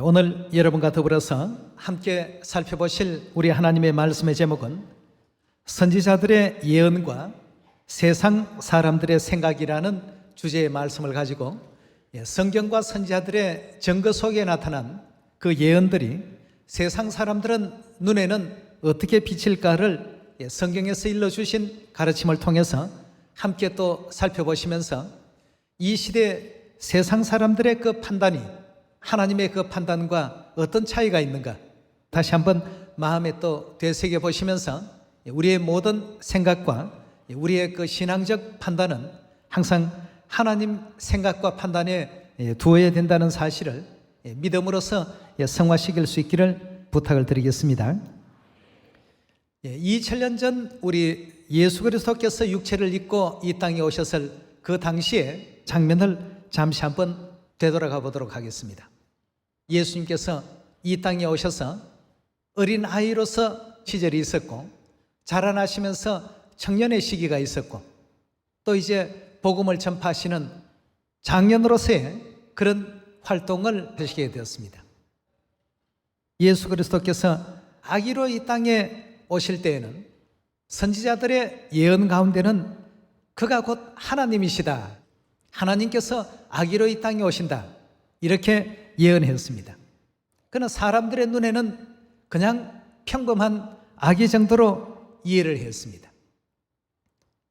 오늘 여러분과 더불어서 함께 살펴보실 우리 하나님의 말씀의 제목은 선지자들의 예언과 세상 사람들의 생각이라는 주제의 말씀을 가지고 성경과 선지자들의 증거 속에 나타난 그 예언들이 세상 사람들은 눈에는 어떻게 비칠까를 성경에서 일러주신 가르침을 통해서 함께 또 살펴보시면서 이 시대 세상 사람들의 그 판단이 하나님의 그 판단과 어떤 차이가 있는가 다시 한번 마음에 또 되새겨 보시면서 우리의 모든 생각과 우리의 그 신앙적 판단은 항상 하나님 생각과 판단에 두어야 된다는 사실을 믿음으로써 성화시킬 수 있기를 부탁을 드리겠습니다. 2000년 전 우리 예수 그리스도께서 육체를 입고 이 땅에 오셨을 그 당시의 장면을 잠시 한번 되돌아가 보도록 하겠습니다. 예수님께서 이 땅에 오셔서 어린 아이로서 시절이 있었고 자라나시면서 청년의 시기가 있었고 또 이제 복음을 전파하시는 장년으로서의 그런 활동을 하시게 되었습니다. 예수 그리스도께서 아기로 이 땅에 오실 때에는 선지자들의 예언 가운데는 그가 곧 하나님이시다, 하나님께서 아기로 이 땅에 오신다, 이렇게 예언했습니다. 그러나 사람들의 눈에는 그냥 평범한 아기 정도로 이해를 했습니다.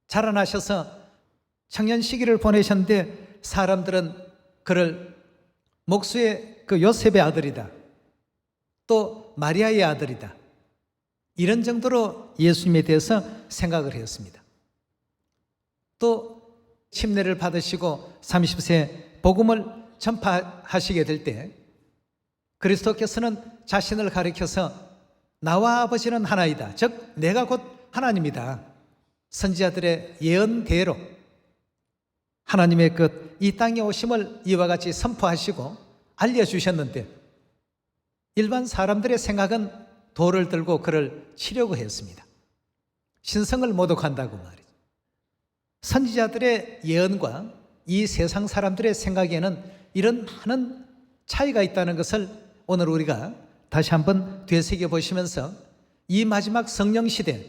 자라나셔서 청년 시기를 보내셨는데 사람들은 그를 목수의 그 요셉의 아들이다, 또 마리아의 아들이다, 이런 정도로 예수님에 대해서 생각을 했습니다. 또 침례를 받으시고 30세 복음을 전파하시게 될 때 그리스도께서는 자신을 가리켜서 나와 아버지는 하나이다, 즉 내가 곧 하나님이다, 선지자들의 예언대로 하나님의 그 이 땅에 오심을 이와 같이 선포하시고 알려주셨는데 일반 사람들의 생각은 돌을 들고 그를 치려고 했습니다. 신성을 모독한다고 말이죠. 선지자들의 예언과 이 세상 사람들의 생각에는 이런 많은 차이가 있다는 것을 오늘 우리가 다시 한번 되새겨 보시면서 이 마지막 성령 시대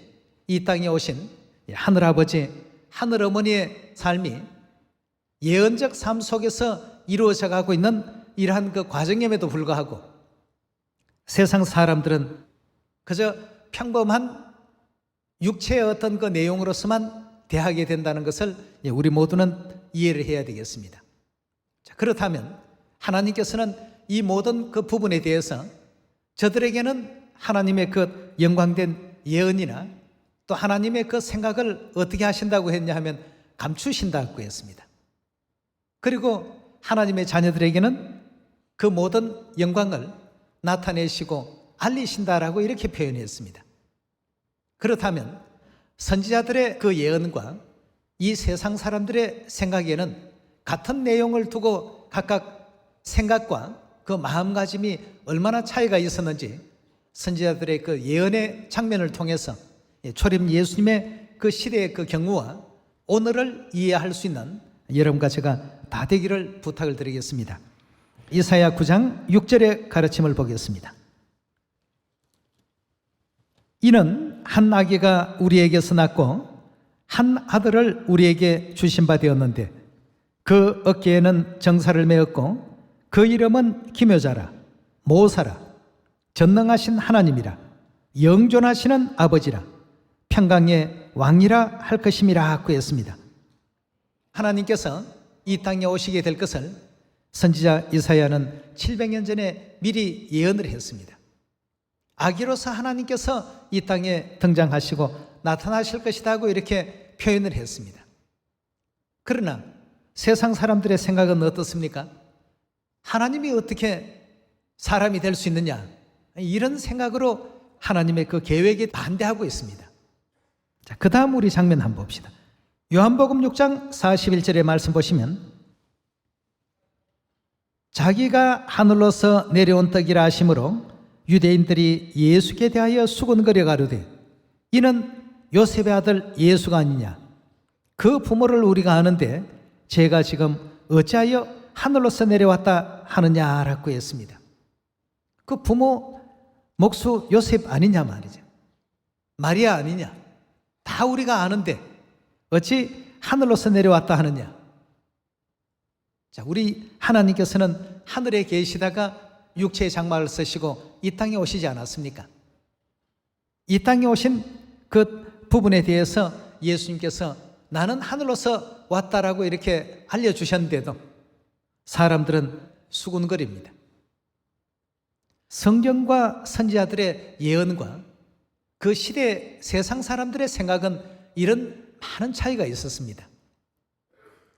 이 땅에 오신 하늘아버지, 하늘어머니의 삶이 예언적 삶 속에서 이루어져 가고 있는 이러한 그 과정임에도 불구하고 세상 사람들은 그저 평범한 육체의 어떤 그 내용으로서만 대하게 된다는 것을 우리 모두는 이해를 해야 되겠습니다. 자, 그렇다면 하나님께서는 이 모든 그 부분에 대해서 저들에게는 하나님의 그 영광된 예언이나 또 하나님의 그 생각을 어떻게 하신다고 했냐 하면 감추신다고 했습니다. 그리고 하나님의 자녀들에게는 그 모든 영광을 나타내시고 알리신다라고 이렇게 표현했습니다. 그렇다면 선지자들의 그 예언과 이 세상 사람들의 생각에는 같은 내용을 두고 각각 생각과 그 마음가짐이 얼마나 차이가 있었는지 선지자들의 그 예언의 장면을 통해서 초림 예수님의 그 시대의 그 경우와 오늘을 이해할 수 있는 여러분과 제가 다 되기를 부탁을 드리겠습니다. 이사야 9장 6절의 가르침을 보겠습니다. 이는 한 아기가 우리에게서 낳고 한 아들을 우리에게 주신 바 되었는데 그 어깨에는 정사를 메었고 그 이름은 기묘자라, 모사라, 전능하신 하나님이라, 영존하시는 아버지라, 평강의 왕이라 할 것임이라 하였습니다. 하나님께서 이 땅에 오시게 될 것을 선지자 이사야는 700년 전에 미리 예언을 했습니다. 아기로서 하나님께서 이 땅에 등장하시고 나타나실 것이다 하고 이렇게 표현을 했습니다. 그러나 세상 사람들의 생각은 어떻습니까? 하나님이 어떻게 사람이 될 수 있느냐, 이런 생각으로 하나님의 그 계획에 반대하고 있습니다. 자, 그 다음 우리 장면 한번 봅시다. 요한복음 6장 41절의 말씀 보시면 자기가 하늘로서 내려온 떡이라 하심으로 유대인들이 예수께 대하여 수군거려 가로되 이는 요셉의 아들 예수가 아니냐, 그 부모를 우리가 아는데 제가 지금 어찌하여 하늘로서 내려왔다 하느냐라고 했습니다. 그 부모 목수 요셉 아니냐 말이죠. 마리아 아니냐. 다 우리가 아는데 어찌 하늘로서 내려왔다 하느냐. 자, 우리 하나님께서는 하늘에 계시다가 육체의 장막을 쓰시고 이 땅에 오시지 않았습니까? 이 땅에 오신 그 부분에 대해서 예수님께서 나는 하늘로서 왔다라고 이렇게 알려주셨는데도 사람들은 수군거립니다. 성경과 선지자들의 예언과 그 시대 세상 사람들의 생각은 이런 많은 차이가 있었습니다.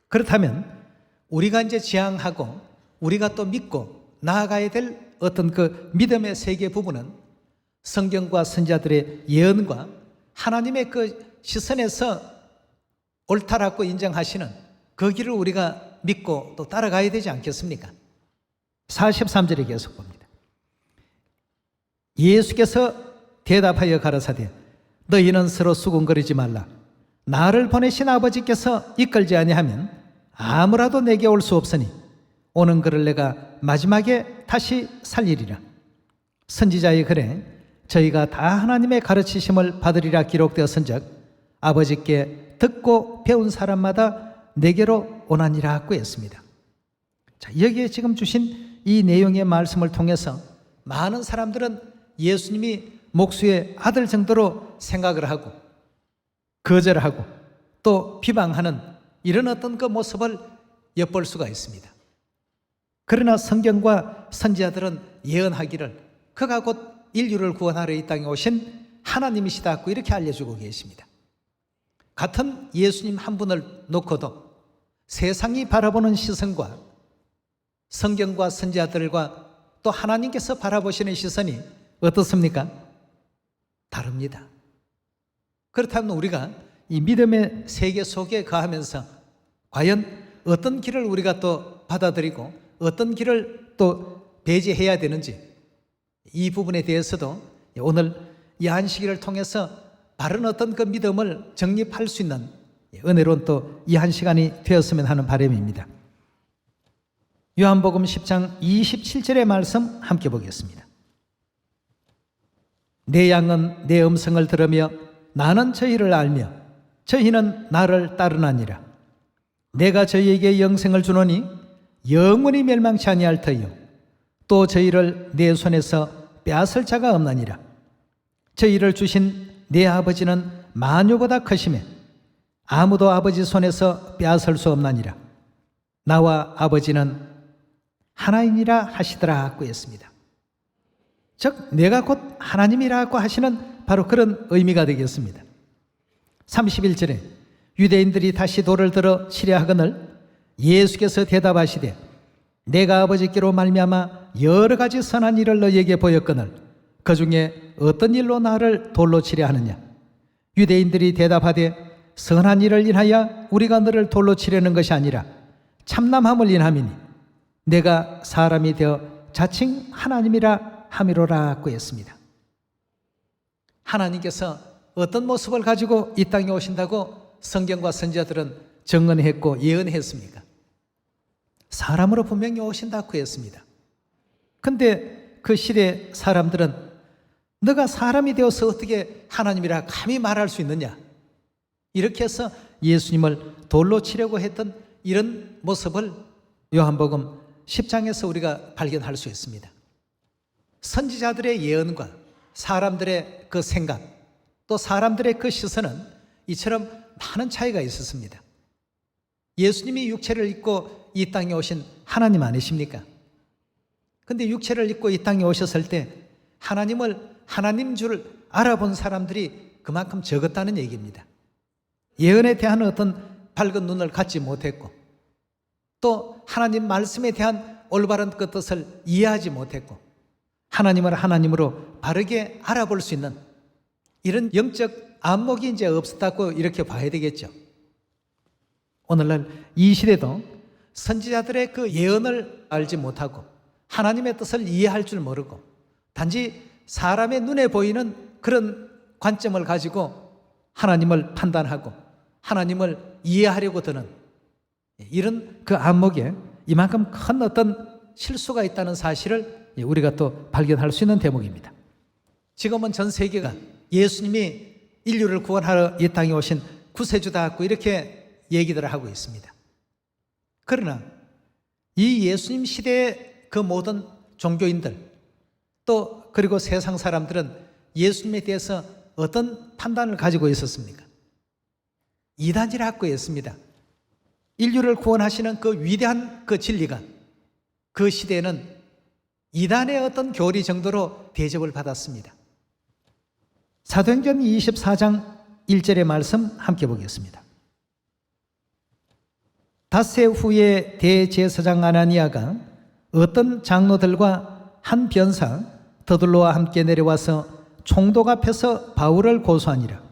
그렇다면 우리가 이제 지향하고 우리가 또 믿고 나아가야 될 어떤 그 믿음의 세계 부분은 성경과 선지자들의 예언과 하나님의 그 시선에서 옳다라고 인정하시는 그 길을 우리가 믿고 또 따라가야 되지 않겠습니까? 43절에 계속 봅니다. 예수께서 대답하여 가라사대 너희는 서로 수군거리지 말라. 나를 보내신 아버지께서 이끌지 아니하면 아무라도 내게 올 수 없으니 오는 그를 내가 마지막에 다시 살리리라. 선지자의 글에 저희가 다 하나님의 가르치심을 받으리라 기록되었은즉 아버지께 듣고 배운 사람마다 내게로 오나니라고 했습니다. 자, 여기에 지금 주신 이 내용의 말씀을 통해서 많은 사람들은 예수님이 목수의 아들 정도로 생각을 하고 거절하고 또 비방하는 이런 어떤 그 모습을 엿볼 수가 있습니다. 그러나 성경과 선지자들은 예언하기를 그가 곧 인류를 구원하러 이 땅에 오신 하나님이시다고 이렇게 알려주고 계십니다. 같은 예수님 한 분을 놓고도 세상이 바라보는 시선과 성경과 선지자들과 또 하나님께서 바라보시는 시선이 어떻습니까? 다릅니다. 그렇다면 우리가 이 믿음의 세계 속에 거하면서 과연 어떤 길을 우리가 또 받아들이고 어떤 길을 또 배제해야 되는지 이 부분에 대해서도 오늘 이 안식일을 통해서 바른 어떤 그 믿음을 정립할 수 있는 은혜로운 또 이 한 시간이 되었으면 하는 바람입니다. 요한복음 10장 27절의 말씀 함께 보겠습니다. 내 양은 내 음성을 들으며 나는 저희를 알며 저희는 나를 따르나니라. 내가 저희에게 영생을 주노니 영원히 멸망치 아니할 터이요 또 저희를 내 손에서 빼앗을 자가 없나니라. 저희를 주신 내 아버지는 만유보다 크시매 아무도 아버지 손에서 빼앗을 수 없나니라. 나와 아버지는 하나이니라 하시더라고 했습니다. 즉 내가 곧 하나님이라고 하시는 바로 그런 의미가 되겠습니다. 31절에 유대인들이 다시 돌을 들어 치려하거늘 예수께서 대답하시되 내가 아버지께로 말미암아 여러 가지 선한 일을 너희에게 보였거늘 그 중에 어떤 일로 나를 돌로 치려 하느냐. 유대인들이 대답하되 선한 일을 인하여 우리가 너를 돌로 치려는 것이 아니라 참남함을 인함이니 내가 사람이 되어 자칭 하나님이라 함이로라고 했습니다. 하나님께서 어떤 모습을 가지고 이 땅에 오신다고 성경과 선지자들은 증언했고 예언했습니까? 사람으로 분명히 오신다고 했습니다. 근데 그 시대 사람들은 너가 사람이 되어서 어떻게 하나님이라 감히 말할 수 있느냐, 이렇게 해서 예수님을 돌로 치려고 했던 이런 모습을 요한복음 10장에서 우리가 발견할 수 있습니다. 선지자들의 예언과 사람들의 그 생각 또 사람들의 그 시선은 이처럼 많은 차이가 있었습니다. 예수님이 육체를 입고 이 땅에 오신 하나님 아니십니까? 근데 육체를 입고 이 땅에 오셨을 때 하나님을 하나님 줄 알아본 사람들이 그만큼 적었다는 얘기입니다. 예언에 대한 어떤 밝은 눈을 갖지 못했고 또 하나님 말씀에 대한 올바른 그 뜻을 이해하지 못했고 하나님을 하나님으로 바르게 알아볼 수 있는 이런 영적 안목이 이제 없었다고 이렇게 봐야 되겠죠. 오늘날 이 시대도 선지자들의 그 예언을 알지 못하고 하나님의 뜻을 이해할 줄 모르고 단지 사람의 눈에 보이는 그런 관점을 가지고 하나님을 판단하고 하나님을 이해하려고 드는 이런 그 안목에 이만큼 큰 어떤 실수가 있다는 사실을 우리가 또 발견할 수 있는 대목입니다. 지금은 전 세계가 예수님이 인류를 구원하러 이 땅에 오신 구세주다 이렇게 얘기들을 하고 있습니다. 그러나 이 예수님 시대의 그 모든 종교인들 또 그리고 세상 사람들은 예수님에 대해서 어떤 판단을 가지고 있었습니까? 이단이라고 했습니다. 인류를 구원하시는 그 위대한 그 진리가 그 시대에는 이단의 어떤 교리 정도로 대접을 받았습니다. 사도행전 24장 1절의 말씀 함께 보겠습니다. 닷새 후에 대제사장 아나니아가 어떤 장로들과 한 변사 더둘로와 함께 내려와서 총독 앞에서 바울을 고소하니라.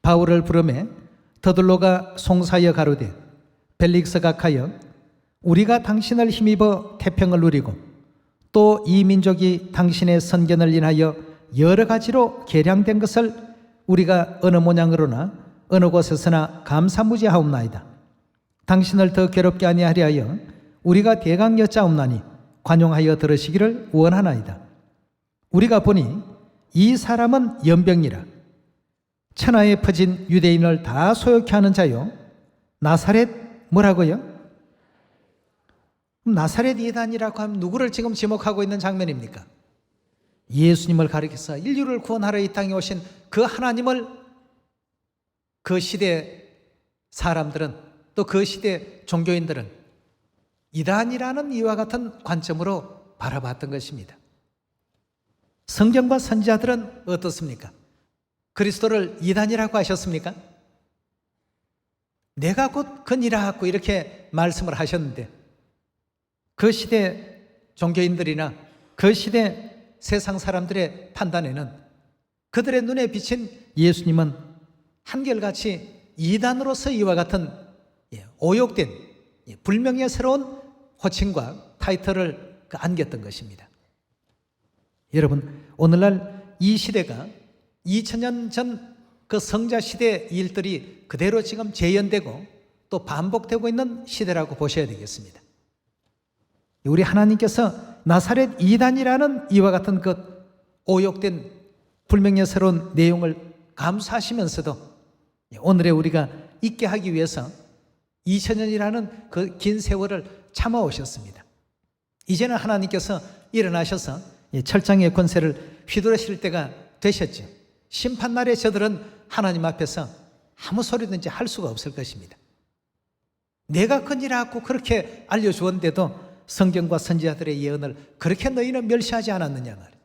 바울을 부르매 더둘로가 송사여 가로되 벨릭스 각하여 우리가 당신을 힘입어 태평을 누리고 또 이 민족이 당신의 선견을 인하여 여러 가지로 개량된 것을 우리가 어느 모양으로나 어느 곳에서나 감사무지하옵나이다. 당신을 더 괴롭게 아니하려 하여 우리가 대강 여짜옵나니 관용하여 들으시기를 원하나이다. 우리가 보니 이 사람은 연병이라 천하에 퍼진 유대인을 다 소욕케 하는 자요 나사렛 뭐라고요? 나사렛 이단이라고 하면 누구를 지금 지목하고 있는 장면입니까? 예수님을 가리켜서 인류를 구원하러 이 땅에 오신 그 하나님을 그 시대 사람들은 또 그 시대 종교인들은 이단이라는 이와 같은 관점으로 바라봤던 것입니다. 성경과 선지자들은 어떻습니까? 그리스도를 이단이라고 하셨습니까? 내가 곧 그니라고 이렇게 말씀을 하셨는데 그 시대 종교인들이나 그 시대 세상 사람들의 판단에는 그들의 눈에 비친 예수님은 한결같이 이단으로서 이와 같은 오욕된 불명예스러운 호칭과 타이틀을 안겼던 것입니다. 여러분, 오늘날 이 시대가 2000년 전 그 성자 시대 일들이 그대로 지금 재현되고 또 반복되고 있는 시대라고 보셔야 되겠습니다. 우리 하나님께서 나사렛 이단이라는 이와 같은 그 오욕된 불명예스러운 내용을 감수하시면서도 오늘의 우리가 있게 하기 위해서 2000년이라는 그 긴 세월을 참아오셨습니다. 이제는 하나님께서 일어나셔서 철장의 권세를 휘두르실 때가 되셨죠. 심판날에 저들은 하나님 앞에서 아무 소리든지 할 수가 없을 것입니다. 내가 그니라고 그렇게 알려주었는데도 성경과 선지자들의 예언을 그렇게 너희는 멸시하지 않았느냐 말이에요.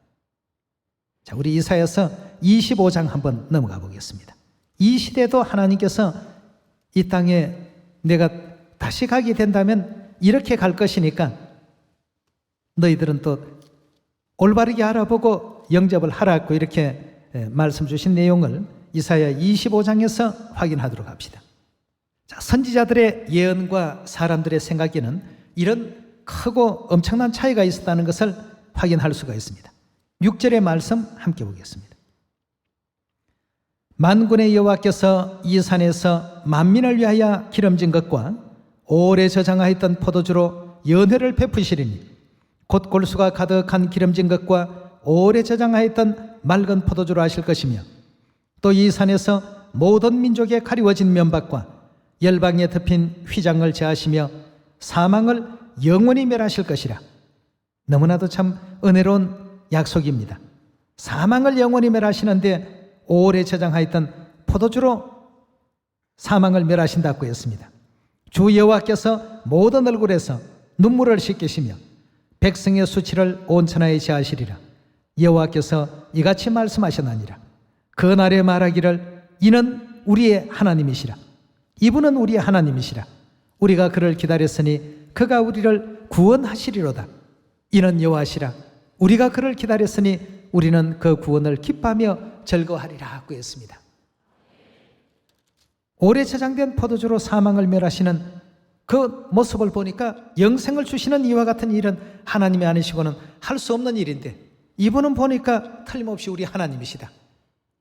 자, 우리 이사야서 25장 한번 넘어가 보겠습니다. 이 시대도 하나님께서 이 땅에 내가 다시 가게 된다면 이렇게 갈 것이니까 너희들은 또 올바르게 알아보고 영접을 하라고 이렇게 말씀 주신 내용을 이사야 25장에서 확인하도록 합시다. 자, 선지자들의 예언과 사람들의 생각에는 이런 크고 엄청난 차이가 있었다는 것을 확인할 수가 있습니다. 6절의 말씀 함께 보겠습니다. 만군의 여호와께서 이 산에서 만민을 위하여 기름진 것과 오래 저장하였던 포도주로 연회를 베푸시리니 곧 골수가 가득한 기름진 것과 오래 저장하였던 맑은 포도주로 하실 것이며 또 이 산에서 모든 민족의 가리워진 면박과 열방에 덮인 휘장을 제하시며 사망을 영원히 멸하실 것이라. 너무나도 참 은혜로운 약속입니다. 사망을 영원히 멸하시는데 오래 저장하였던 포도주로 사망을 멸하신다고 했습니다. 주 여호와께서 모든 얼굴에서 눈물을 씻기시며 백성의 수치를 온 천하에 제하시리라. 여호와께서 이같이 말씀하셨나니라. 그 날에 말하기를 이는 우리의 하나님이시라. 이분은 우리의 하나님이시라. 우리가 그를 기다렸으니 그가 우리를 구원하시리로다. 이는 여호와시라. 우리가 그를 기다렸으니 우리는 그 구원을 기뻐하며 즐거워하리라 하고 했습니다. 오래 저장된 포도주로 사망을 멸하시는 그 모습을 보니까 영생을 주시는 이와 같은 일은 하나님이 아니시고는 할 수 없는 일인데 이분은 보니까 틀림없이 우리 하나님이시다.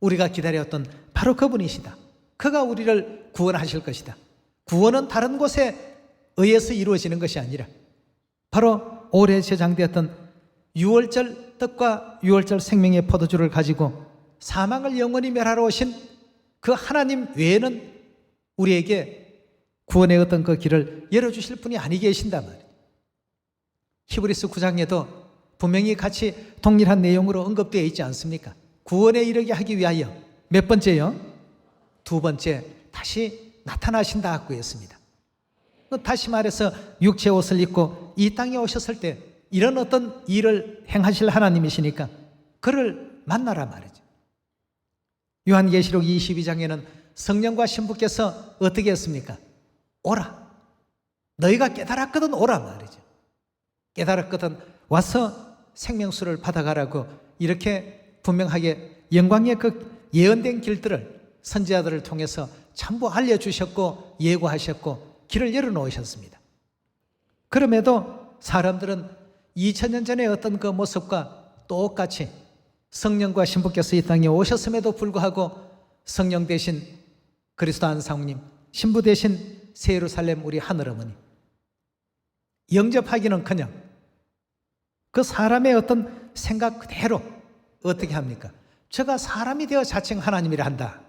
우리가 기다렸던 바로 그분이시다. 그가 우리를 구원하실 것이다. 구원은 다른 곳에 의해서 이루어지는 것이 아니라 바로 오래 저장되었던 유월절 떡과 유월절 생명의 포도주를 가지고 사망을 영원히 멸하러 오신 그 하나님 외에는 우리에게 구원의 어떤 그 길을 열어주실 분이 아니 계신단 말이에요. 히브리서 9장에도 분명히 같이 동일한 내용으로 언급되어 있지 않습니까? 구원에 이르게 하기 위하여 몇 번째요? 두 번째, 다시 나타나신다 하고 했습니다. 다시 말해서 육체 옷을 입고 이 땅에 오셨을 때 이런 어떤 일을 행하실 하나님이시니까 그를 만나라 말이죠. 요한계시록 22장에는 성령과 신부께서 어떻게 했습니까? 오라. 너희가 깨달았거든 오라 말이죠. 깨달았거든 와서 생명수를 받아가라고 이렇게 분명하게 영광의 그 예언된 길들을 선지자들을 통해서 전부 알려주셨고 예고하셨고 길을 열어놓으셨습니다. 그럼에도 사람들은 2000년 전의 어떤 그 모습과 똑같이 성령과 신부께서 이 땅에 오셨음에도 불구하고 성령 대신 그리스도 안상님, 신부 대신 새 예루살렘 우리 하늘어머니 영접하기는커녕 그 사람의 어떤 생각 그대로 어떻게 합니까? 저가 사람이 되어 자칭 하나님이라 한다.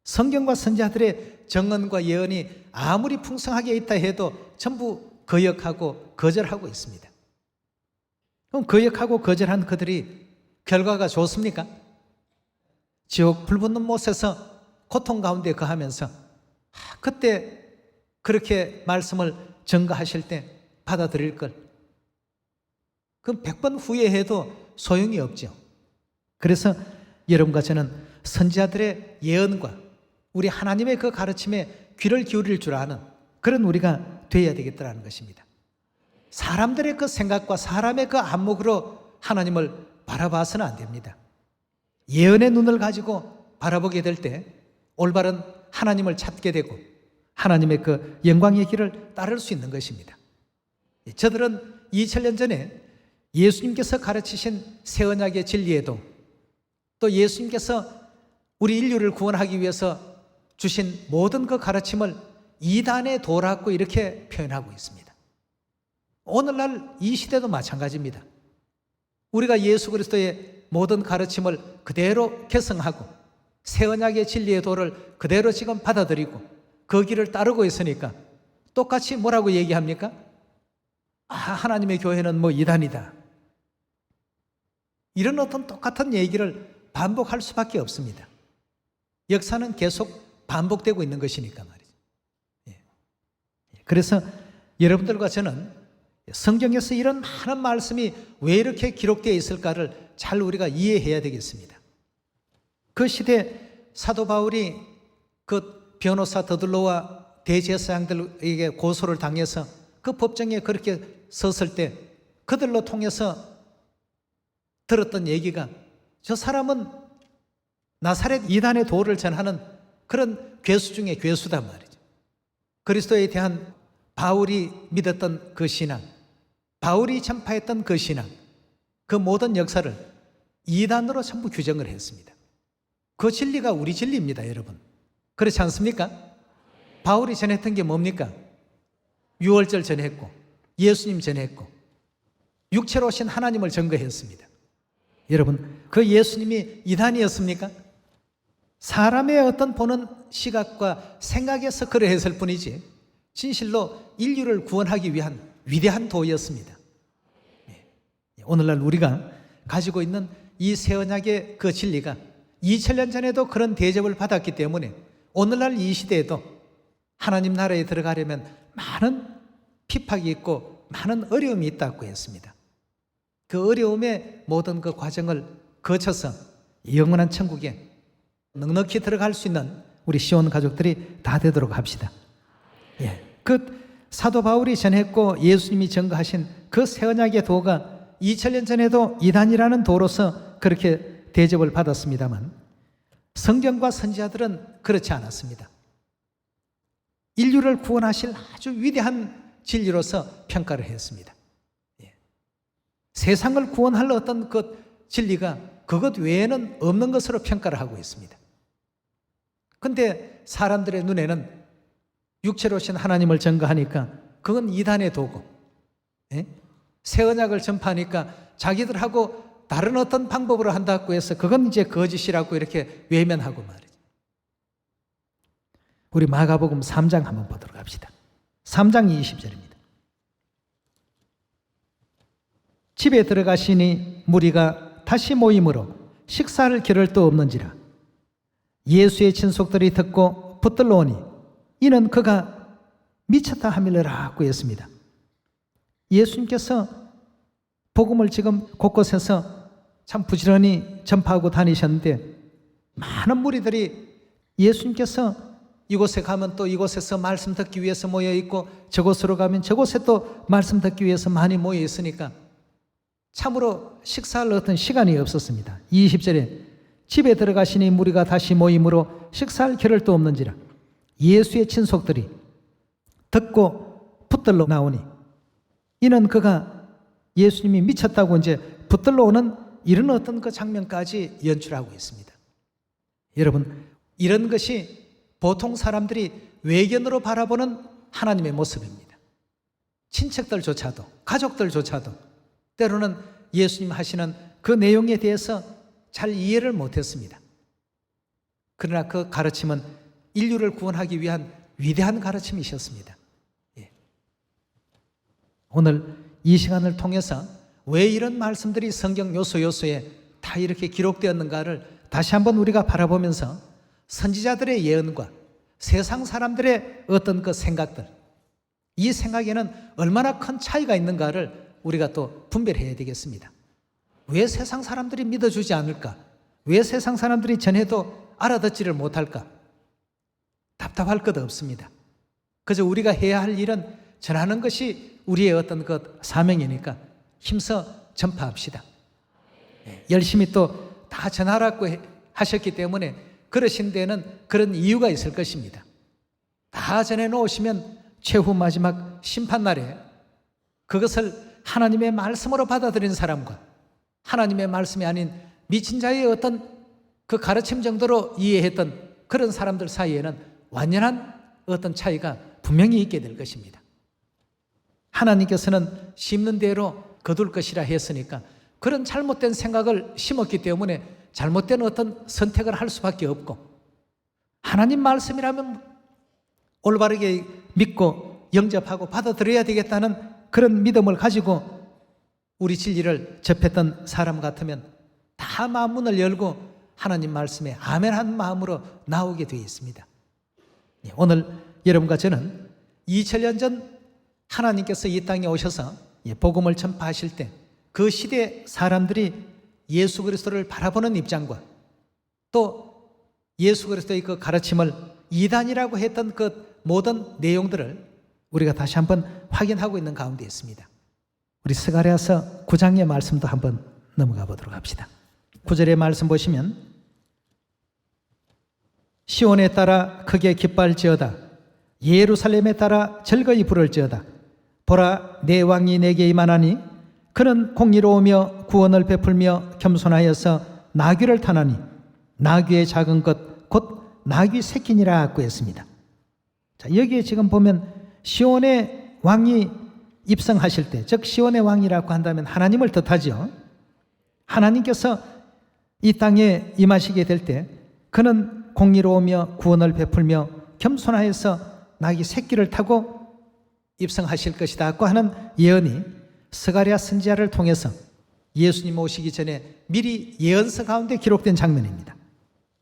성경과 선지자들의 정언과 예언이 아무리 풍성하게 있다 해도 전부 거역하고 거절하고 있습니다. 그럼 거역하고 거절한 그들이 결과가 좋습니까? 지옥 불붙는 못에서 고통 가운데 거하면서 그때 그렇게 말씀을 전가하실 때 받아들일 걸. 그럼 100번 후회해도 소용이 없죠. 그래서 여러분과 저는 선지자들의 예언과 우리 하나님의 그 가르침에 귀를 기울일 줄 아는 그런 우리가 되어야 되겠다는 것입니다. 사람들의 그 생각과 사람의 그 안목으로 하나님을 바라봐서는 안 됩니다. 예언의 눈을 가지고 바라보게 될 때 올바른 하나님을 찾게 되고 하나님의 그 영광의 길을 따를 수 있는 것입니다. 저들은 2000년 전에 예수님께서 가르치신 새 언약의 진리에도 또 예수님께서 우리 인류를 구원하기 위해서 주신 모든 그 가르침을 이단의 도라고 이렇게 표현하고 있습니다. 오늘날 이 시대도 마찬가지입니다. 우리가 예수 그리스도의 모든 가르침을 그대로 계승하고 새 언약의 진리의 도를 그대로 지금 받아들이고 그 길을 따르고 있으니까 똑같이 뭐라고 얘기합니까? 하나님의 교회는 뭐 이단이다. 이런 어떤 똑같은 얘기를 반복할 수밖에 없습니다. 역사는 계속 반복되고 있는 것이니까 말이죠. 그래서 여러분들과 저는 성경에서 이런 많은 말씀이 왜 이렇게 기록되어 있을까를 잘 우리가 이해해야 되겠습니다. 그 시대 사도 바울이 그 변호사 더들로와 대제사장들에게 고소를 당해서 그 법정에 그렇게 섰을 때 그들로 통해서 들었던 얘기가 저 사람은 나사렛 이단의 도를 전하는 그런 괴수 중에 괴수단 말이죠. 그리스도에 대한 바울이 믿었던 그 신앙, 바울이 전파했던 그 신앙, 그 모든 역사를 이단으로 전부 규정을 했습니다. 그 진리가 우리 진리입니다, 여러분. 그렇지 않습니까? 바울이 전했던 게 뭡니까? 유월절 전했고 예수님 전했고 육체로 오신 하나님을 증거했습니다. 여러분, 그 예수님이 이단이었습니까? 사람의 어떤 보는 시각과 생각에서 그러했을 뿐이지 진실로 인류를 구원하기 위한 위대한 도였습니다. 오늘날 우리가 가지고 있는 이 새 언약의 그 진리가 2000년 전에도 그런 대접을 받았기 때문에 오늘날 이 시대에도 하나님 나라에 들어가려면 많은 핍박이 있고 많은 어려움이 있다고 했습니다. 그 어려움의 모든 그 과정을 거쳐서 영원한 천국에 넉넉히 들어갈 수 있는 우리 시온 가족들이 다 되도록 합시다. 그 사도 바울이 전했고 예수님이 증거하신 그 새 언약의 도가 2000년 전에도 이단이라는 도로서 그렇게 대접을 받았습니다만 성경과 선지자들은 그렇지 않았습니다. 인류를 구원하실 아주 위대한 진리로서 평가를 했습니다. 세상을 구원할 어떤 그 진리가 그것 외에는 없는 것으로 평가를 하고 있습니다. 그런데 사람들의 눈에는 육체로 오신 하나님을 증거하니까 그건 이단의 도고 새 언약을 전파하니까 자기들하고 다른 어떤 방법으로 한다고 해서 그건 이제 거짓이라고 이렇게 외면하고 말이죠. 우리 마가복음 3장 한번 보도록 합시다. 3장 20절입니다. 집에 들어가시니 무리가 다시 모임으로 식사를 겨를 데 없는지라. 예수의 친속들이 듣고 붙들러 오니 이는 그가 미쳤다 함이라고 했습니다. 예수님께서 복음을 지금 곳곳에서 참 부지런히 전파하고 다니셨는데 많은 무리들이 예수님께서 이곳에 가면 또 이곳에서 말씀 듣기 위해서 모여 있고 저곳으로 가면 저곳에 또 말씀 듣기 위해서 많이 모여 있으니까 참으로 식사할 어떤 시간이 없었습니다. 20절에 집에 들어가시니 무리가 다시 모임으로 식사할 겨를 도 없는지라. 예수의 친속들이 듣고 붙들러 나오니 이는 그가 예수님이 미쳤다고 이제 붙들러 오는 이런 어떤 그 장면까지 연출하고 있습니다. 여러분, 이런 것이 보통 사람들이 외견으로 바라보는 하나님의 모습입니다. 친척들조차도, 가족들조차도 때로는 예수님 하시는 그 내용에 대해서 잘 이해를 못했습니다. 그러나 그 가르침은 인류를 구원하기 위한 위대한 가르침이셨습니다. 예. 오늘 이 시간을 통해서 왜 이런 말씀들이 성경 요소에 다 이렇게 기록되었는가를 다시 한번 우리가 바라보면서 선지자들의 예언과 세상 사람들의 어떤 그 생각들, 이 생각에는 얼마나 큰 차이가 있는가를 우리가 또 분별해야 되겠습니다. 왜 세상 사람들이 믿어주지 않을까? 왜 세상 사람들이 전해도 알아듣지를 못할까? 답답할 것 없습니다. 그저 우리가 해야 할 일은 전하는 것이 우리의 어떤 그 사명이니까 힘써 전파합시다. 열심히 또 다 전하라고 하셨기 때문에 그러신 데는 그런 이유가 있을 것입니다. 다 전해놓으시면 최후 마지막 심판날에 그것을 하나님의 말씀으로 받아들인 사람과 하나님의 말씀이 아닌 미친 자의 어떤 그 가르침 정도로 이해했던 그런 사람들 사이에는 완연한 어떤 차이가 분명히 있게 될 것입니다. 하나님께서는 심는 대로 거둘 것이라 했으니까 그런 잘못된 생각을 심었기 때문에 잘못된 어떤 선택을 할 수밖에 없고, 하나님 말씀이라면 올바르게 믿고 영접하고 받아들여야 되겠다는 그런 믿음을 가지고 우리 진리를 접했던 사람 같으면 다 마음문을 열고 하나님 말씀에 아멘한 마음으로 나오게 되어 있습니다. 오늘 여러분과 저는 2000년 전 하나님께서 이 땅에 오셔서 복음을 전파하실 때 그 시대 사람들이 예수 그리스도를 바라보는 입장과 또 예수 그리스도의 그 가르침을 이단이라고 했던 그 모든 내용들을 우리가 다시 한번 확인하고 있는 가운데 있습니다. 우리 스가랴서 9장의 말씀도 한번 넘어가 보도록 합시다. 9절의 말씀 보시면 시온에 따라 크게 기뻐할지어다. 예루살렘에 따라 즐거이 부를지어다. 보라, 내 왕이 내게 임하나니 그는 공의로우며 구원을 베풀며 겸손하여서 나귀를 타나니 나귀의 작은 것 곧 나귀 새끼니라고 했습니다. 자, 여기에 지금 보면 시온의 왕이 입성하실 때, 즉 시온의 왕이라고 한다면 하나님을 뜻하죠. 하나님께서 이 땅에 임하시게 될 때 그는 공의로우며 구원을 베풀며 겸손하여서 나귀 새끼를 타고 입성하실 것이다고 하는 예언이 스가랴 선지자를 통해서 예수님 오시기 전에 미리 예언서 가운데 기록된 장면입니다.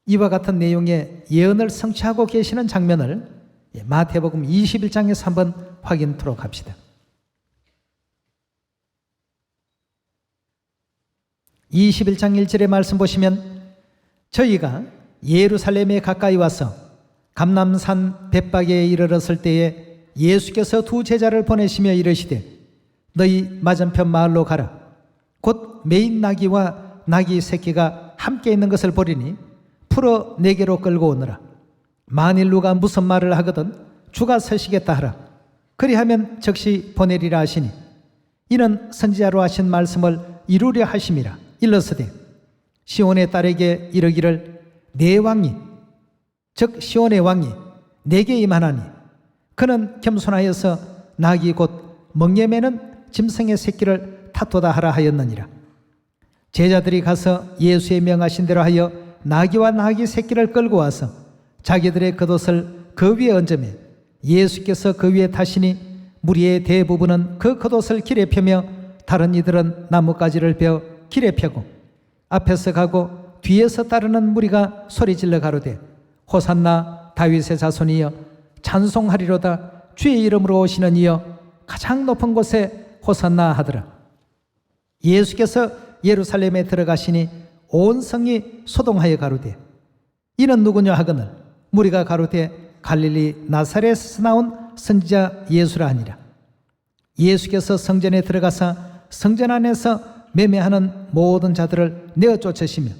이와 같은 내용의 예언을 성취하고 계시는 장면을 마태복음 21장에서 한번 확인토록 합시다. 21장 1절의 말씀 보시면 저희가 예루살렘에 가까이 와서 감람산 벳박에 이르렀을 때에 예수께서 두 제자를 보내시며 이르시되 너희 맞은편 마을로 가라. 곧 매인 나귀와 나귀 새끼가 함께 있는 것을 보리니 풀어 내게로 끌고 오너라. 만일 누가 무슨 말을 하거든 주가 서시겠다 하라. 그리하면 즉시 보내리라 하시니 이는 선지자로 하신 말씀을 이루려 하심이라. 일러스되 시온의 딸에게 이르기를 내 왕이 즉 시온의 왕이 내게 임하나니 그는 겸손하여서 나귀 곧 멍에 매는 짐승의 새끼를 탓도다 하라 하였느니라. 제자들이 가서 예수의 명하신 대로 하여 나귀와 나귀 새끼를 끌고 와서 자기들의 겉옷을 그 위에 얹으며 예수께서 그 위에 타시니 무리의 대부분은 그 겉옷을 길에 펴며 다른 이들은 나뭇가지를 베어 길에 펴고 앞에서 가고 뒤에서 따르는 무리가 소리질러 가로되 호산나 다윗의 자손이여 찬송하리로다 주의 이름으로 오시는 이여 가장 높은 곳에 호산나 하더라. 예수께서 예루살렘에 들어가시니 온 성이 소동하여 가로되 이는 누구냐 하거늘 무리가 가로되 갈릴리 나사렛에서 나온 선지자 예수라 하니라. 예수께서 성전에 들어가사 성전 안에서 매매하는 모든 자들을 내어 쫓으시며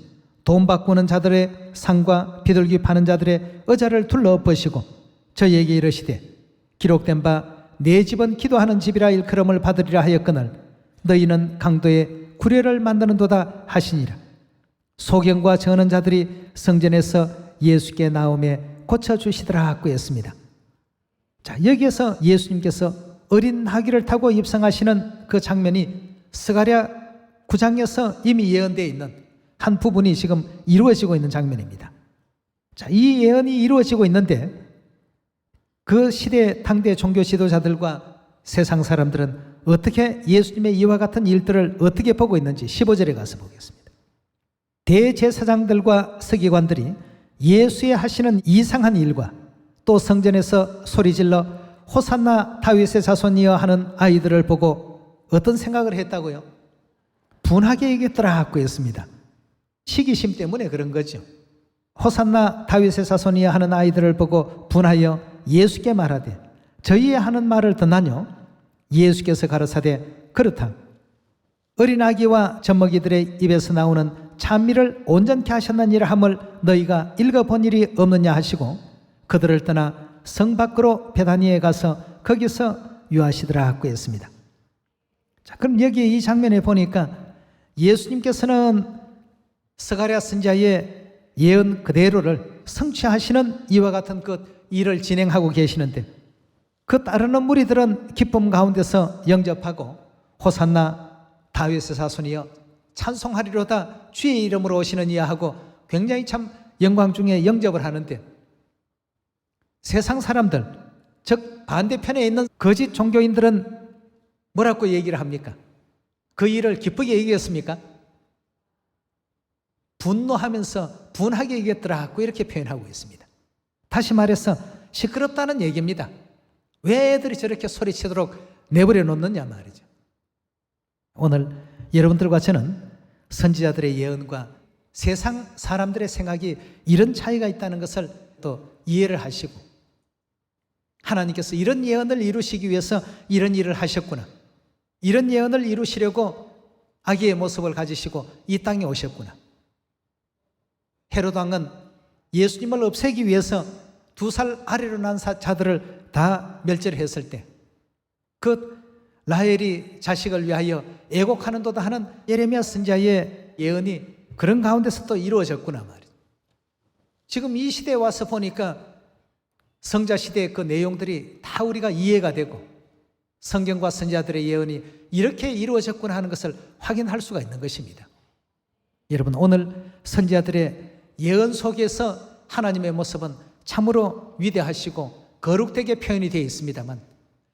돈 바꾸는 자들의 상과 비둘기 파는 자들의 의자를 둘러 엎으시고 저희에게 이르시되 기록된 바 내 집은 기도하는 집이라 일컬음을 받으리라 하였거늘 너희는 강도의 구례를 만드는도다 하시니라. 소경과 저는 자들이 성전에서 예수께 나오매 고쳐주시더라 하고 했습니다. 자, 여기에서 예수님께서 어린 나귀를 타고 입성하시는 그 장면이 스가랴 9장에서 이미 예언되어 있는 한 부분이 지금 이루어지고 있는 장면입니다. 자, 이 예언이 이루어지고 있는데 그 시대 당대 종교 지도자들과 세상 사람들은 어떻게 예수님의 이와 같은 일들을 어떻게 보고 있는지 15절에 가서 보겠습니다. 대제사장들과 서기관들이 예수의 하시는 이상한 일과 또 성전에서 소리질러 호산나 다윗의 자손이여 하는 아이들을 보고 어떤 생각을 했다고요? 분하게 얘기했더라 하고 했습니다. 시기심 때문에 그런 거죠. 호산나 다윗의 자손이여 하는 아이들을 보고 분하여 예수께 말하되 저희의 하는 말을 듣나뇨? 예수께서 가라사대 그렇다. 어린아기와 젖먹이들의 입에서 나오는 찬미를 온전케 하셨느니라 함을 너희가 읽어본 일이 없느냐 하시고 그들을 떠나 성 밖으로 베다니에 가서 거기서 유하시더라 하고 했습니다. 자, 그럼 여기 이 장면에 보니까 예수님께서는 스가랴 선지자의 예언 그대로를 성취하시는 이와 같은 그 일을 진행하고 계시는데 그 따르는 무리들은 기쁨 가운데서 영접하고 호산나 다윗의 자손이여 찬송하리로다 주의 이름으로 오시는 이야 하고 굉장히 참 영광 중에 영접을 하는데 세상 사람들 즉 반대편에 있는 거짓 종교인들은 뭐라고 얘기를 합니까? 그 일을 기쁘게 얘기했습니까? 분노하면서 분하게 얘기했더라 하고 이렇게 표현하고 있습니다. 다시 말해서 시끄럽다는 얘기입니다. 왜 애들이 저렇게 소리치도록 내버려 놓느냐 말이죠. 오늘 여러분들과 저는 선지자들의 예언과 세상 사람들의 생각이 이런 차이가 있다는 것을 또 이해를 하시고 하나님께서 이런 예언을 이루시기 위해서 이런 일을 하셨구나. 이런 예언을 이루시려고 아기의 모습을 가지시고 이 땅에 오셨구나. 헤롯 왕은 예수님을 없애기 위해서 2살 아래로 난 자들을 다 멸절했을 때 그 라헬이 자식을 위하여 애곡하는도다 하는 예레미야 선지자의 예언이 그런 가운데서 또 이루어졌구나 말이죠. 지금 이 시대에 와서 보니까 성자 시대의 그 내용들이 다 우리가 이해가 되고 성경과 선지자들의 예언이 이렇게 이루어졌구나 하는 것을 확인할 수가 있는 것입니다. 여러분, 오늘 선지자들의 예언 속에서 하나님의 모습은 참으로 위대하시고 거룩되게 표현이 되어 있습니다만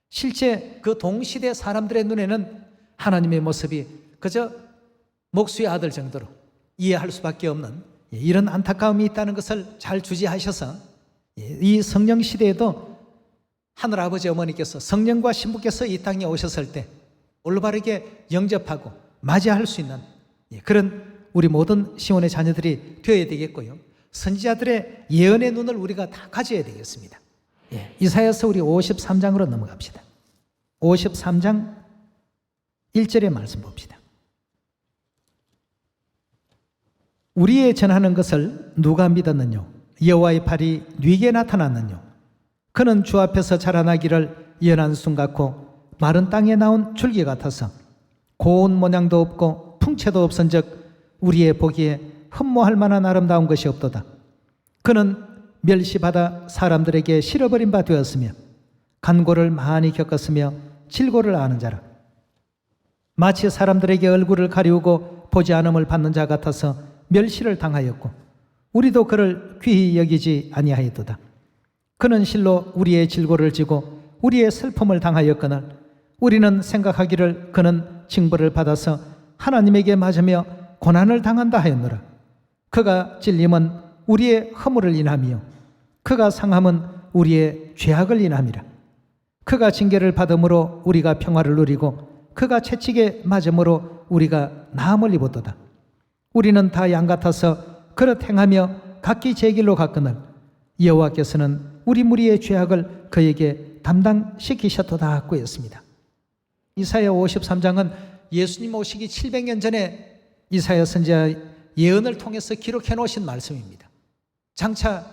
실제 그 동시대 사람들의 눈에는 하나님의 모습이 그저 목수의 아들 정도로 이해할 수밖에 없는 이런 안타까움이 있다는 것을 잘 주지하셔서 이 성령 시대에도 하늘아버지 어머니께서 성령과 신부께서 이 땅에 오셨을 때 올바르게 영접하고 맞이할 수 있는 그런 우리 모든 시온의 자녀들이 되어야 되겠고요. 선지자들의 예언의 눈을 우리가 다 가져야 되겠습니다. 이사야서 우리 53장으로 넘어갑시다. 53장 1절의 말씀 봅시다. 우리의 전하는 것을 누가 믿었느뇨? 여호와의 팔이 네게 나타났느뇨? 그는 주 앞에서 자라나기를 연한 순 같고 마른 땅에 나온 줄기 같아서 고운 모양도 없고 풍채도 없은즉 우리의 보기에 흠모할 만한 아름다운 것이 없도다. 그는 멸시받아 사람들에게 실어버린 바 되었으며 간고를 많이 겪었으며 질고를 아는 자라. 마치 사람들에게 얼굴을 가리우고 보지 않음을 받는 자 같아서 멸시를 당하였고 우리도 그를 귀히 여기지 아니하였도다. 그는 실로 우리의 질고를 지고 우리의 슬픔을 당하였거늘 우리는 생각하기를 그는 징벌을 받아서 하나님에게 맞으며 고난을 당한다 하였노라. 그가 찔림은 우리의 허물을 인함이요 그가 상함은 우리의 죄악을 인함이라. 그가 징계를 받음으로 우리가 평화를 누리고 그가 채찍에 맞음으로 우리가 나음을 입었도다. 우리는 다 양 같아서 그릇 행하며 각기 제 길로 갔거늘 여호와께서는 우리 무리의 죄악을 그에게 담당시키셨도다 하고 했습니다. 이사야 53장은 예수님 오시기 700년 전에 이사야 선지자 예언을 통해서 기록해 놓으신 말씀입니다. 장차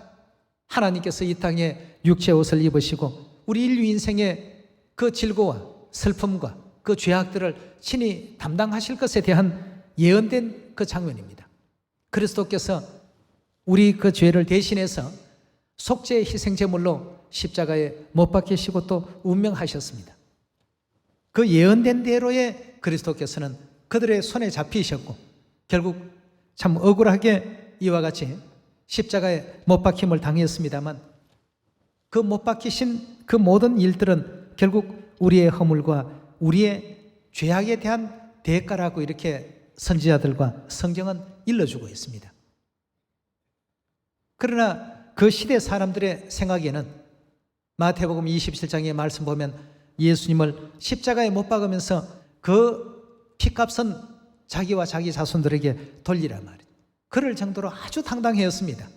하나님께서 이 땅에 육체 옷을 입으시고 우리 인류 인생의 그 질고와 슬픔과 그 죄악들을 친히 담당하실 것에 대한 예언된 그 장면입니다. 그리스도께서 우리 그 죄를 대신해서 속죄의 희생제물로 십자가에 못 박히시고 또 운명하셨습니다. 그 예언된 대로의 그리스도께서는 그들의 손에 잡히셨고 결국 참 억울하게 이와 같이 십자가에 못 박힘을 당했습니다만 그 못 박히신 그 모든 일들은 결국 우리의 허물과 우리의 죄악에 대한 대가라고 이렇게 선지자들과 성경은 일러주고 있습니다. 그러나 그 시대 사람들의 생각에는 마태복음 27장의 말씀 보면 예수님을 십자가에 못 박으면서 그 피값은 자기와 자기 자손들에게 돌리란 말이에요. 그럴 정도로 아주 당당했습니다.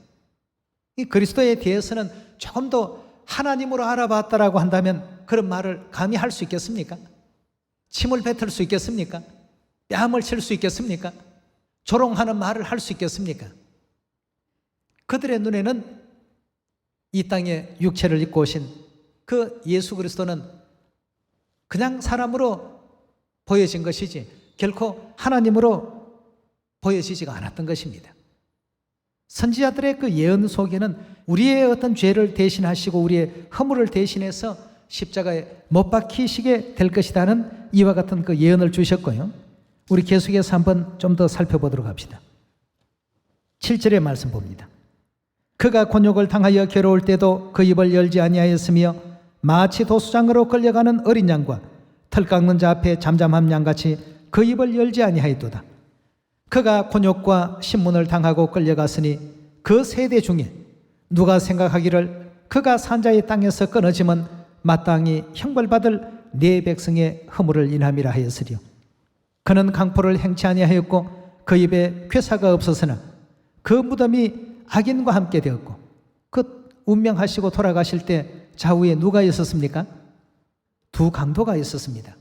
이 그리스도에 대해서는 조금 더 하나님으로 알아봤다라고 한다면 그런 말을 감히 할 수 있겠습니까? 침을 뱉을 수 있겠습니까? 뺨을 칠 수 있겠습니까? 조롱하는 말을 할 수 있겠습니까? 그들의 눈에는 이 땅에 육체를 입고 오신 그 예수 그리스도는 그냥 사람으로 보여진 것이지 결코 하나님으로 보여지지가 않았던 것입니다. 선지자들의 그 예언 속에는 우리의 어떤 죄를 대신하시고 우리의 허물을 대신해서 십자가에 못 박히시게 될 것이라는 이와 같은 그 예언을 주셨고요. 우리 계속해서 한번 좀 더 살펴보도록 합시다. 7절의 말씀 봅니다. 그가 곤욕을 당하여 괴로울 때도 그 입을 열지 아니하였으며 마치 도수장으로 끌려가는 어린 양과 털 깎는 자 앞에 잠잠한 양같이 그 입을 열지 아니하였도다. 그가 곤욕과 신문을 당하고 끌려갔으니 그 세대 중에 누가 생각하기를 그가 산자의 땅에서 끊어지면 마땅히 형벌받을 네 백성의 허물을 인함이라 하였으리요. 그는 강포를 행치 아니하였고 그 입에 괴사가 없었으나 그 무덤이 악인과 함께 되었고 그 운명하시고 돌아가실 때 좌우에 누가 있었습니까? 두 강도가 있었습니다.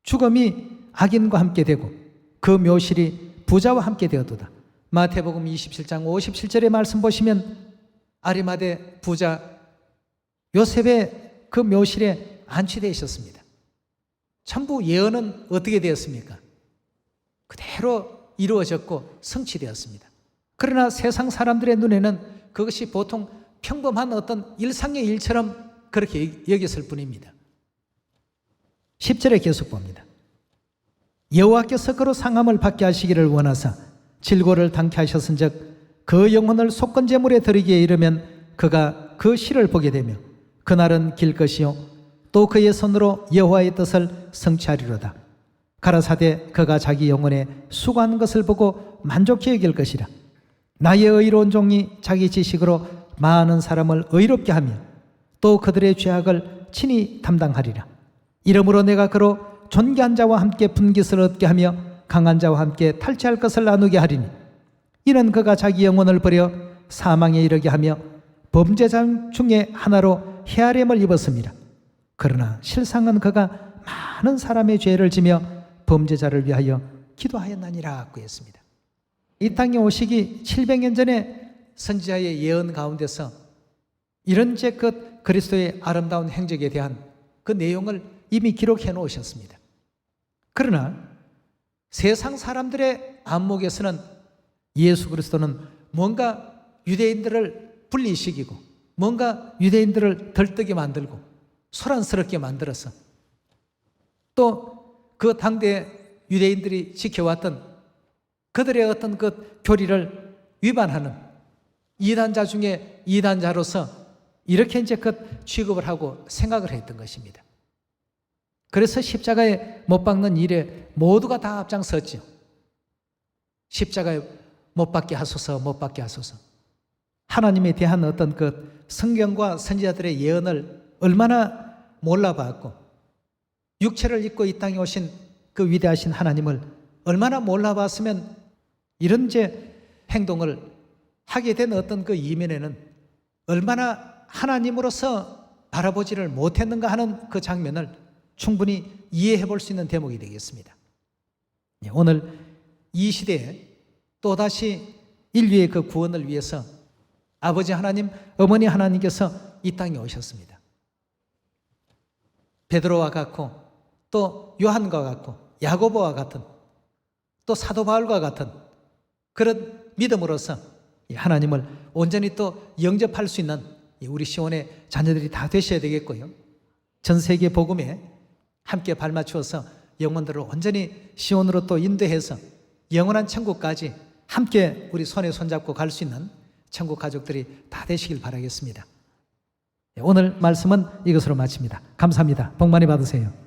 죽음이 악인과 함께 되고 그 묘실이 부자와 함께 되었도다. 마태복음 27장 57절의 말씀 보시면 아리마대 부자 요셉의 그 묘실에 안치되어 있었습니다. 전부 예언은 어떻게 되었습니까? 그대로 이루어졌고 성취되었습니다. 그러나 세상 사람들의 눈에는 그것이 보통 평범한 어떤 일상의 일처럼 그렇게 여겼을 뿐입니다. 10절에 계속 봅니다. 여호와께서 그로 상함을 받게 하시기를 원하사 질고를 당케 하셨은즉 그 영혼을 속건제물에 드리기에 이르면 그가 그 시를 보게 되며 그날은 길 것이요 또 그의 손으로 여호와의 뜻을 성취하리로다. 가라사대 그가 자기 영혼에 수고한 것을 보고 만족히 여길 것이라. 나의 의로운 종이 자기 지식으로 많은 사람을 의롭게 하며 또 그들의 죄악을 친히 담당하리라. 이러므로 내가 그로 존귀한 자와 함께 분깃을 얻게 하며 강한 자와 함께 탈취할 것을 나누게 하리니 이는 그가 자기 영혼을 버려 사망에 이르게 하며 범죄자 중에 하나로 헤아림을 입었습니다. 그러나 실상은 그가 많은 사람의 죄를 지며 범죄자를 위하여 기도하였나니라 고 했습니다. 이 땅에 오시기 700년 전에 선지자의 예언 가운데서 이런 그 그리스도의 아름다운 행적에 대한 그 내용을 이미 기록해 놓으셨습니다. 그러나 세상 사람들의 안목에서는 예수 그리스도는 뭔가 유대인들을 분리시키고 뭔가 유대인들을 들뜨게 만들고 소란스럽게 만들어서 또 그 당대 유대인들이 지켜왔던 그들의 어떤 그 교리를 위반하는 이단자 중에 이단자로서 이렇게 이제 그 취급을 하고 생각을 했던 것입니다. 그래서 십자가에 못 박는 일에 모두가 다 앞장섰죠. 십자가에 못 박게 하소서, 못 박게 하소서. 하나님에 대한 어떤 그 성경과 선지자들의 예언을 얼마나 몰라봤고, 육체를 입고 이 땅에 오신 그 위대하신 하나님을 얼마나 몰라봤으면 이런 이제 행동을 하게 된 어떤 그 이면에는 얼마나 하나님으로서 바라보지를 못했는가 하는 그 장면을 충분히 이해해 볼 수 있는 대목이 되겠습니다. 오늘 이 시대에 또다시 인류의 그 구원을 위해서 아버지 하나님, 어머니 하나님께서 이 땅에 오셨습니다. 베드로와 같고 또 요한과 같고 야고보와 같은 또 사도 바울과 같은 그런 믿음으로서 하나님을 온전히 또 영접할 수 있는 우리 시온의 자녀들이 다 되셔야 되겠고요. 전 세계 복음에 함께 발맞추어서 영혼들을 온전히 시온으로 또 인도해서 영원한 천국까지 함께 우리 손에 손잡고 갈 수 있는 천국 가족들이 다 되시길 바라겠습니다. 오늘 말씀은 이것으로 마칩니다. 감사합니다. 복 많이 받으세요.